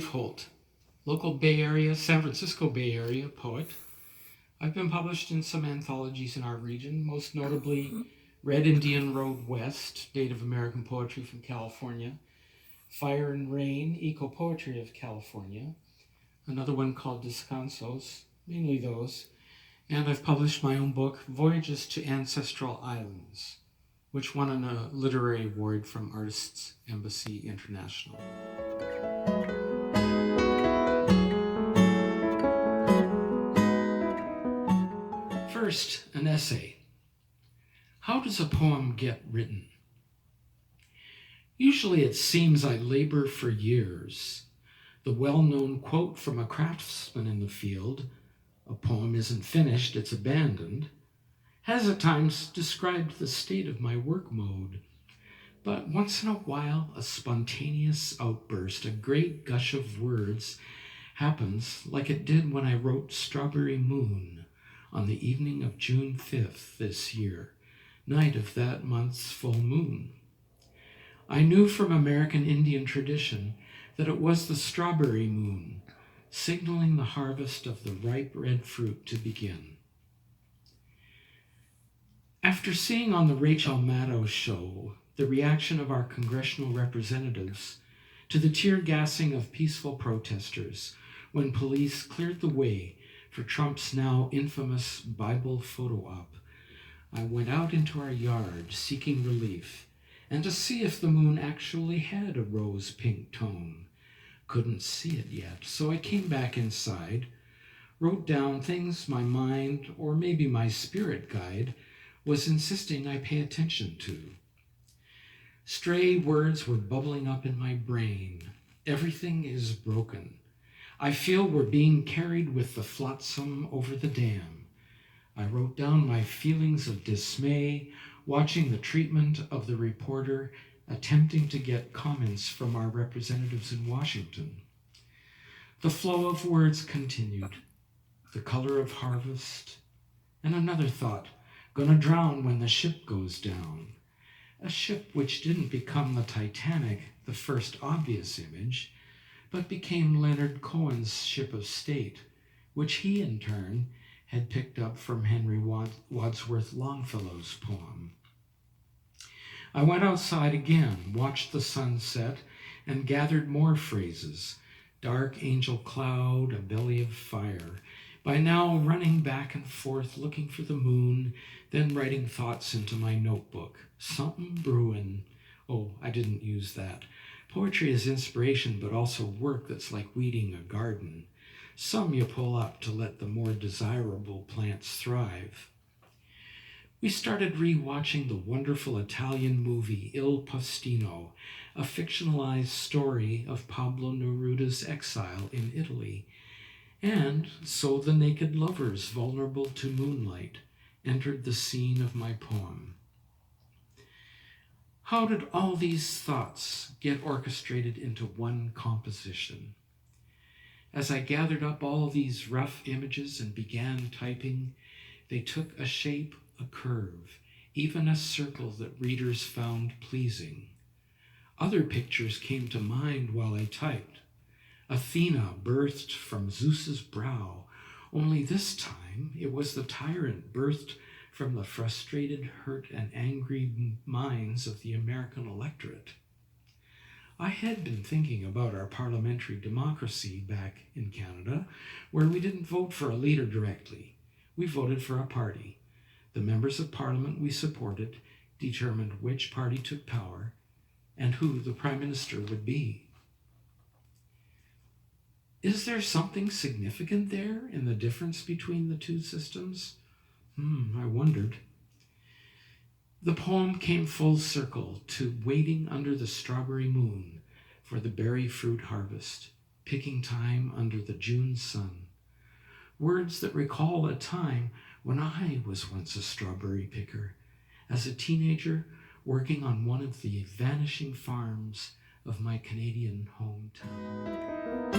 Holt, local Bay Area, San Francisco Bay Area poet. I've been published in some anthologies in our region, most notably Red Indian Road West, Native American Poetry from California, Fire and Rain, Eco Poetry of California, another one called Descansos, mainly those, and I've published my own book, Voyages to Ancestral Islands, which won a literary award from Artists Embassy International. First, an essay. How does a poem get written? Usually it seems I labor for years. The well-known quote from a craftsman in the field, "A poem isn't finished, it's abandoned," has at times described the state of my work mode. But once in a while, a spontaneous outburst, a great gush of words happens like it did when I wrote Strawberry Moon on the evening of June 5th this year, night of that month's full moon. I knew from American Indian tradition that it was the strawberry moon, signaling the harvest of the ripe red fruit to begin. After seeing on the Rachel Maddow show the reaction of our congressional representatives to the tear gassing of peaceful protesters when police cleared the way for Trump's now infamous Bible photo op, I went out into our yard seeking relief and to see if the moon actually had a rose-pink tone. Couldn't see it yet, so I came back inside, wrote down things my mind, or maybe my spirit guide, was insisting I pay attention to. Stray words were bubbling up in my brain. Everything is broken. I feel we're being carried with the flotsam over the dam. I wrote down my feelings of dismay, watching the treatment of the reporter attempting to get comments from our representatives in Washington. The flow of words continued. The color of harvest. And another thought, gonna drown when the ship goes down. A ship which didn't become the Titanic, the first obvious image, but became Leonard Cohen's ship of state, which he in turn had picked up from Henry Wadsworth Longfellow's poem. I went outside again, watched the sun set, and gathered more phrases. Dark angel cloud, a belly of fire. By now running back and forth, looking for the moon, then writing thoughts into my notebook. Something brewin'. Oh, I didn't use that. Poetry is inspiration, but also work that's like weeding a garden. Some you pull up to let the more desirable plants thrive. We started re-watching the wonderful Italian movie Il Postino, a fictionalized story of Pablo Neruda's exile in Italy. And so the naked lovers, vulnerable to moonlight, entered the scene of my poem. How did all these thoughts get orchestrated into one composition? As I gathered up all these rough images and began typing, they took a shape, a curve, even a circle that readers found pleasing. Other pictures came to mind while I typed. Athena birthed from Zeus's brow, only this time it was the tyrant birthed from the frustrated, hurt, and angry minds of the American electorate. I had been thinking about our parliamentary democracy back in Canada, where we didn't vote for a leader directly. We voted for a party. The members of parliament we supported determined which party took power and who the prime minister would be. Is there something significant there in the difference between the two systems? I wondered. The poem came full circle to waiting under the strawberry moon for the berry fruit harvest, picking time under the June sun. Words that recall a time when I was once a strawberry picker, as a teenager working on one of the vanishing farms of my Canadian hometown.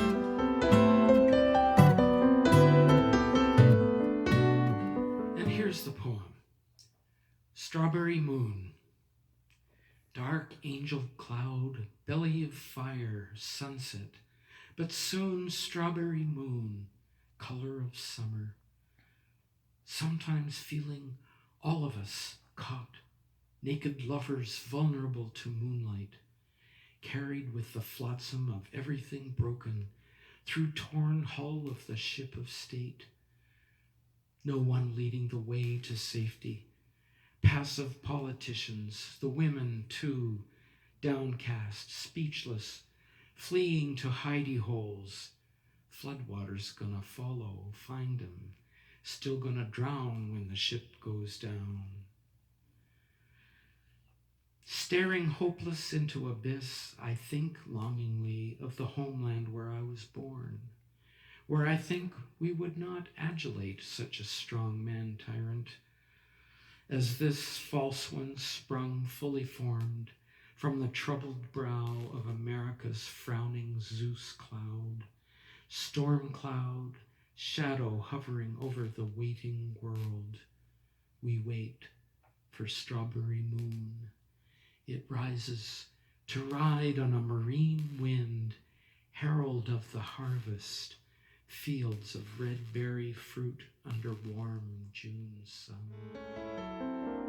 Here's the poem. Strawberry moon. Dark angel cloud, belly of fire, sunset. But soon strawberry moon, color of summer, sometimes feeling all of us caught, naked lovers vulnerable to moonlight, carried with the flotsam of everything broken through torn hull of the ship of state. No one leading the way to safety. Passive politicians, the women too, downcast, speechless, fleeing to hidey holes. Floodwaters gonna follow, find 'em, still gonna drown when the ship goes down. Staring hopeless into abyss, I think longingly of the homeland where I was born, where I think we would not adulate such a strong man-tyrant as this false one sprung fully formed from the troubled brow of America's frowning Zeus cloud, storm cloud, shadow hovering over the waiting world. We wait for strawberry moon. It rises to ride on a marine wind, herald of the harvest, fields of red berry fruit under warm June sun.